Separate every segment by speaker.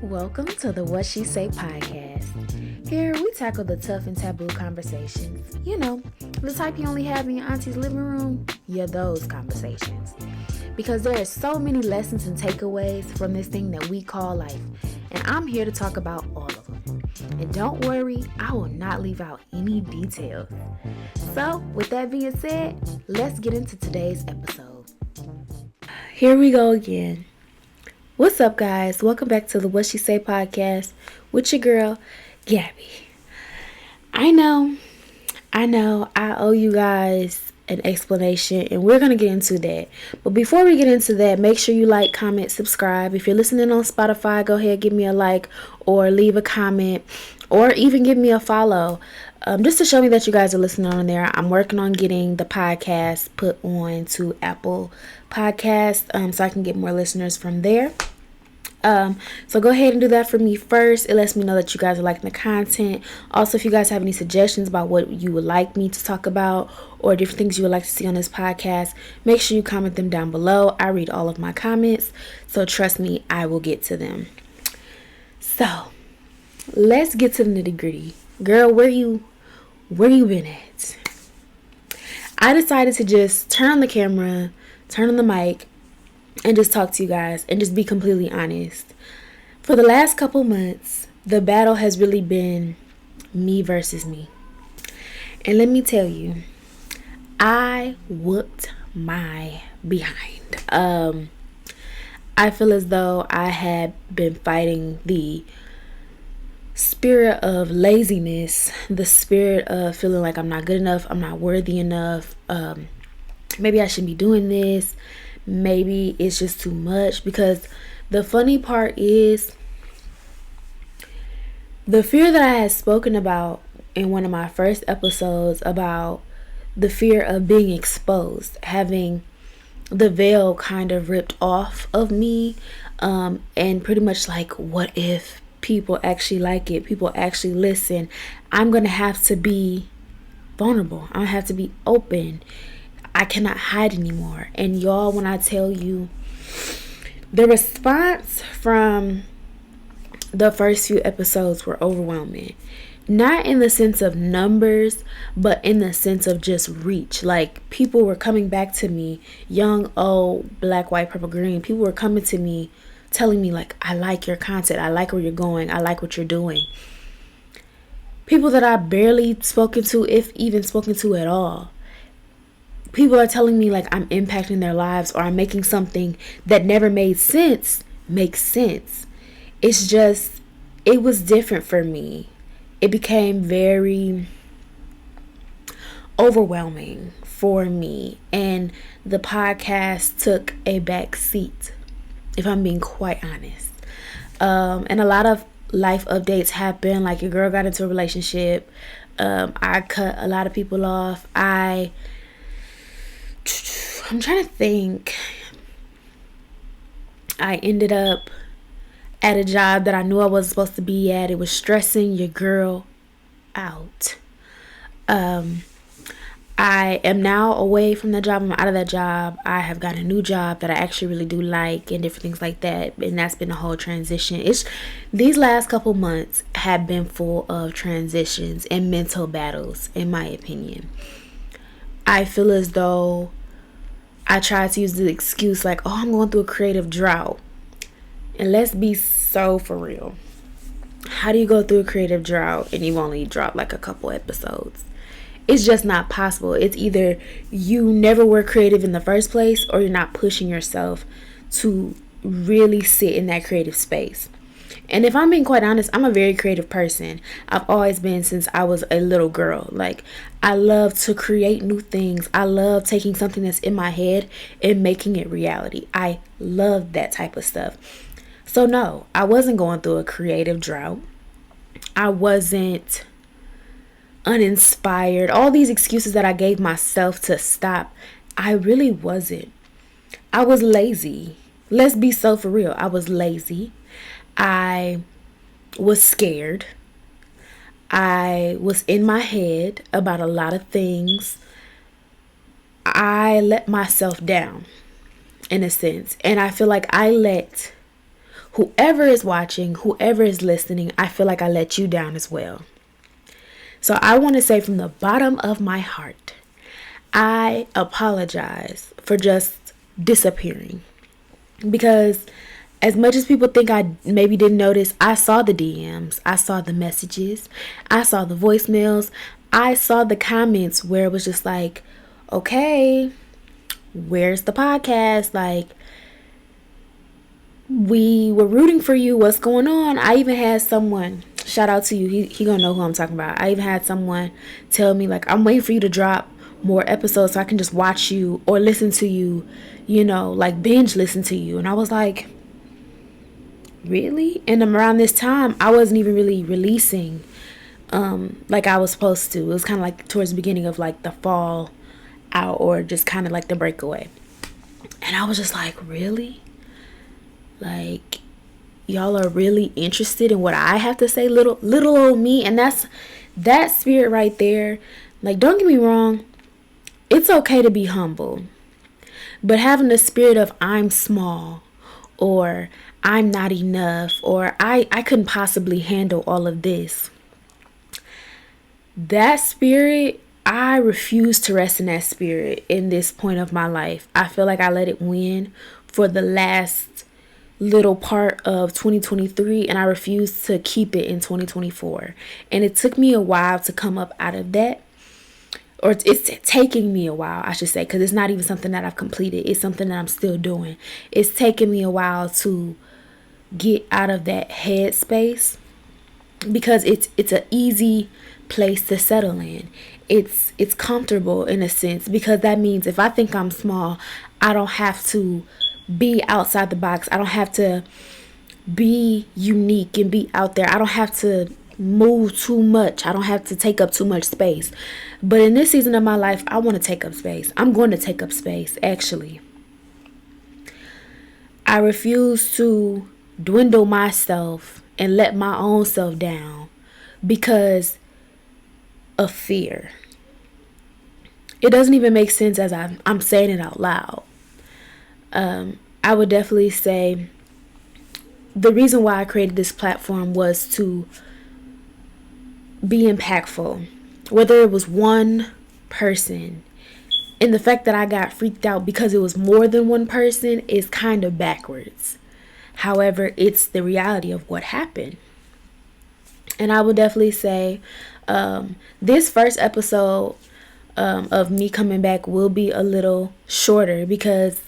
Speaker 1: Welcome to the What She Say podcast. Here we tackle the tough and taboo conversations. You know, the type you only have in your auntie's living room. Yeah, those conversations. Because there are so many lessons and takeaways from this thing that we call life. And I'm here to talk about all of them. And don't worry, I will not leave out any details. So, with that being said, let's get into today's episode. Here we go again. What's up, guys? Welcome back to the What She Say podcast with your girl, Gabby. I know, I owe you guys an explanation, and we're going to get into that. But before we get into that, make sure you like, comment, subscribe. If you're listening on Spotify, go ahead, give me a like or leave a comment or even give me a follow. Just to show me that you guys are listening on there. I'm working on getting the podcast put on to Apple Podcasts so I can get more listeners from there. So go ahead and do that for me first. It lets me know that you guys are liking the content. Also, if you guys have any suggestions about what you would like me to talk about or different things you would like to see on this podcast, make sure you comment them down below. I read all of my comments, so trust me, I will get to them. So let's get to the nitty gritty. Girl, where you been at? I decided to just turn on the camera, turn on the mic, and just talk to you guys and just be completely honest. For the last couple months, the battle has really been me versus me. And let me tell you, I whooped my behind. I feel as though I had been fighting the spirit of laziness, the spirit of feeling like I'm not good enough, I'm not worthy enough, maybe I shouldn't be doing this, maybe it's just too much. Because the funny part is, the fear that I had spoken about in one of my first episodes about the fear of being exposed, having the veil kind of ripped off of me, and pretty much like, what if people actually like it, people actually listen? I'm gonna have to be vulnerable, I'm gonna have to be open, I cannot hide anymore. And y'all, when I tell you, the response from the first few episodes were overwhelming. Not in the sense of numbers, but in the sense of just reach. Like, people were coming back to me, young, old, black, white, purple, green. People were coming to me, telling me like, I like your content, I like where you're going, I like what you're doing. People that I barely spoken to, if even spoken to at all. People are telling me like I'm impacting their lives, or I'm making something that never made sense make sense. It's just, it was different for me. It became very overwhelming for me, and the podcast took a back seat, if I'm being quite honest. And a lot of life updates happened. Like, your girl got into a relationship. I cut a lot of people off. I'm trying to think. I ended up at a job that I knew I wasn't supposed to be at. It was stressing your girl out. I am now away from that job. I'm out of that job. I have got a new job that I actually really do like, and different things like that. And that's been a whole transition. These last couple months have been full of transitions and mental battles, in my opinion. I feel as though I tried to use the excuse like, oh, I'm going through a creative drought. And let's be so for real. How do you go through a creative drought and you've only dropped like a couple episodes? It's just not possible. It's either you never were creative in the first place, or you're not pushing yourself to really sit in that creative space. And if I'm being quite honest, I'm a very creative person. I've always been since I was a little girl. Like, I love to create new things. I love taking something that's in my head and making it reality. I love that type of stuff. So no, I wasn't going through a creative drought. I wasn't uninspired. All these excuses that I gave myself to stop, I really wasn't. I was lazy. Let's be so for real. I was lazy. I was scared. I was in my head about a lot of things. I let myself down, in a sense. And I feel like I let whoever is watching, whoever is listening, I feel like I let you down as well. So I want to say from the bottom of my heart, I apologize for just disappearing. Because as much as people think I maybe didn't notice, I saw the DMs, I saw the messages, I saw the voicemails, I saw the comments where it was just like, okay, where's the podcast? Like, we were rooting for you. What's going on? I even had someone, shout out to you. He gonna know who I'm talking about. I even had someone tell me, like, I'm waiting for you to drop more episodes so I can just watch you or listen to you, like binge listen to you. And I was like, really? And around this time, I wasn't even really releasing like I was supposed to. It was kind of like towards the beginning of like the fall out, or just kind of like the breakaway. And I was just like, really? Like, y'all are really interested in what I have to say, little old me? And that's that spirit right there. Like, don't get me wrong, it's okay to be humble, but having the spirit of I'm small, or I'm not enough, or I couldn't possibly handle all of this, that spirit, I refuse to rest in that spirit in this point of my life. I feel like I let it win for the last little part of 2023, and I refuse to keep it in 2024. And it took me a while to come up out of that, or it's taking me a while, I should say, because it's not even something that I've completed. It's something that I'm still doing. It's taking me a while to get out of that headspace, because it's an easy place to settle in. It's comfortable in a sense, because that means if I think I'm small, I don't have to be outside the box. I don't have to be unique and be out there. I don't have to move too much. I don't have to take up too much space. But in this season of my life, I want to take up space. I'm going to take up space, actually. I refuse to dwindle myself and let my own self down because of fear. It doesn't even make sense as I'm saying it out loud. I would definitely say the reason why I created this platform was to be impactful, whether it was one person. And the fact that I got freaked out because it was more than one person is kind of backwards. However, it's the reality of what happened. And I would definitely say this first episode of me coming back will be a little shorter, because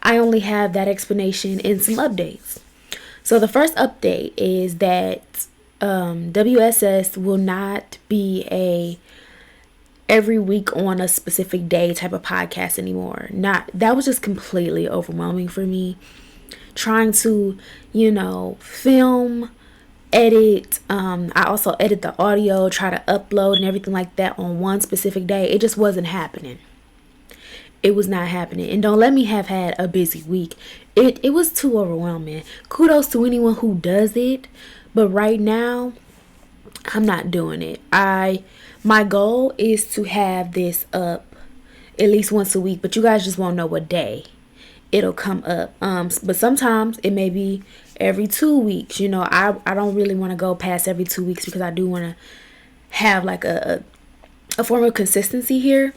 Speaker 1: I only have that explanation and some updates. So the first update is that WSS will not be a every week on a specific day type of podcast anymore. That was just completely overwhelming for me. Trying to, film, edit. I also edit the audio, try to upload and everything like that on one specific day. It just wasn't happening. It was not happening. And don't let me have had a busy week. It was too overwhelming. Kudos to anyone who does it. But right now, I'm not doing it. My goal is to have this up at least once a week. But you guys just won't know what day it'll come up. But sometimes it may be every 2 weeks. I don't really want to go past every 2 weeks, because I do want to have like a form of consistency here.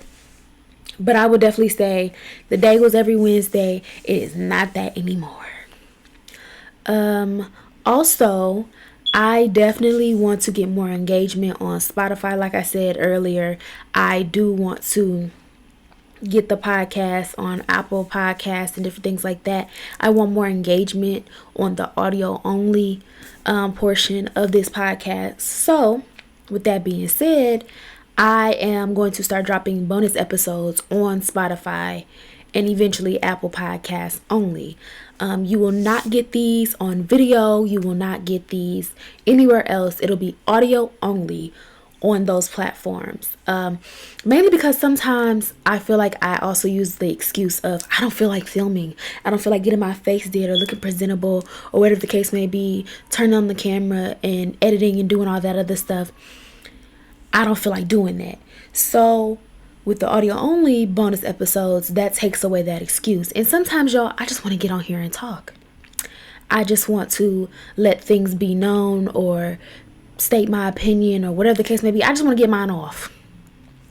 Speaker 1: But I would definitely say the day was every Wednesday. It is not that anymore. Also, I definitely want to get more engagement on Spotify. Like I said earlier, I do want to get the podcast on Apple Podcasts and different things like that. I want more engagement on the audio only portion of this podcast. So, with that being said, I am going to start dropping bonus episodes on Spotify and eventually Apple Podcasts only. You will not get these on video. You will not get these anywhere else. It'll be audio only on those platforms. Mainly because sometimes I feel like I also use the excuse of I don't feel like filming. I don't feel like getting my face did or looking presentable or whatever the case may be. Turning on the camera and editing and doing all that other stuff. I don't feel like doing that. So with the audio only bonus episodes, that takes away that excuse. And sometimes, y'all, I just want to get on here and talk. I just want to let things be known or state my opinion or whatever the case may be. I just want to get mine off.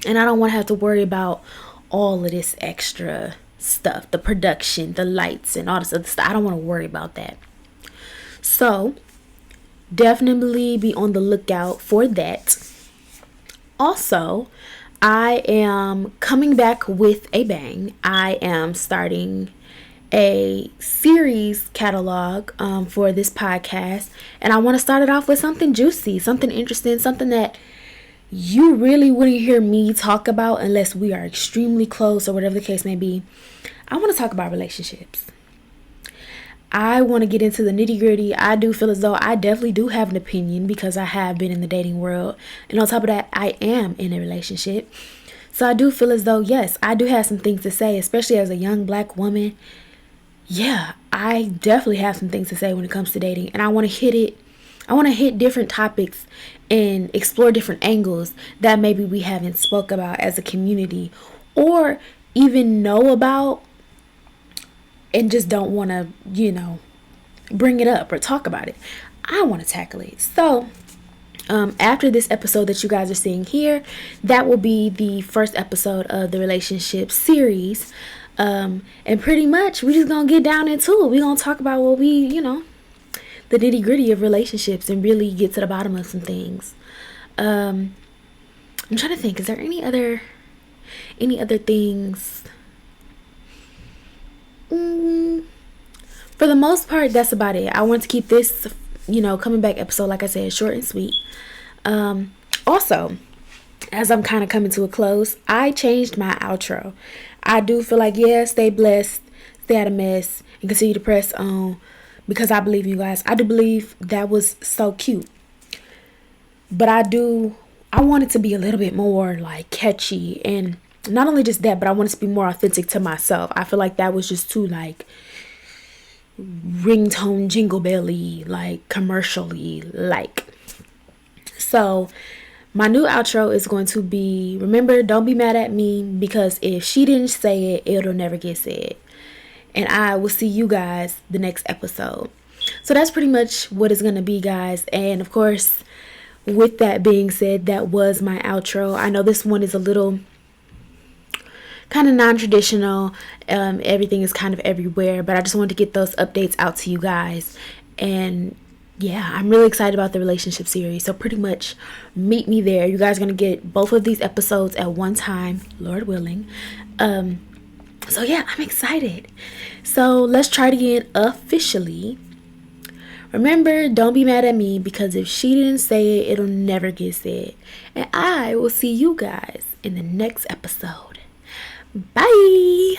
Speaker 1: And I don't want to have to worry about all of this extra stuff, the production, the lights, and all this other stuff. I don't want to worry about that. So definitely be on the lookout for that. Also, I am coming back with a bang. I am starting a series catalog for this podcast, and I want to start it off with something juicy, something interesting, something that you really wouldn't hear me talk about unless we are extremely close or whatever the case may be. I want to talk about relationships. I want to get into the nitty gritty. I do feel as though I definitely do have an opinion because I have been in the dating world. And on top of that, I am in a relationship. So I do feel as though, yes, I do have some things to say, especially as a young black woman. Yeah, I definitely have some things to say when it comes to dating. And I want to hit it. I want to hit different topics and explore different angles that maybe we haven't spoke about as a community or even know about and just don't want to, bring it up or talk about it. I want to tackle it. So after this episode that you guys are seeing here, that will be the first episode of the relationship series. And pretty much we're just going to get down into it. We're going to talk about what the nitty gritty of relationships and really get to the bottom of some things. I'm trying to think, is there any other things? For the most part, that's about it. I want to keep this, coming back episode, like I said, short and sweet. Also, as I'm kind of coming to a close, I changed my outro. I do feel like, stay blessed, stay out of mess, and continue to press on, because I believe you guys. I do believe that was so cute. But I want it to be a little bit more like catchy, and not only just that, but I want it to be more authentic to myself. I feel like that was just too like ringtone jingle belly, like commercially like. So my new outro is going to be, remember, don't be mad at me, because if she didn't say it, it'll never get said. And I will see you guys the next episode. So that's pretty much what it's going to be, guys. And of course, with that being said, that was my outro. I know this one is a little kind of non-traditional. Everything is kind of everywhere, but I just wanted to get those updates out to you guys. And yeah, I'm really excited about the relationship series. So pretty much meet me there. You guys are going to get both of these episodes at one time, Lord willing. So yeah, I'm excited. So let's try it again officially. Remember, don't be mad at me, because if she didn't say it, it'll never get said. And I will see you guys in the next episode. Bye.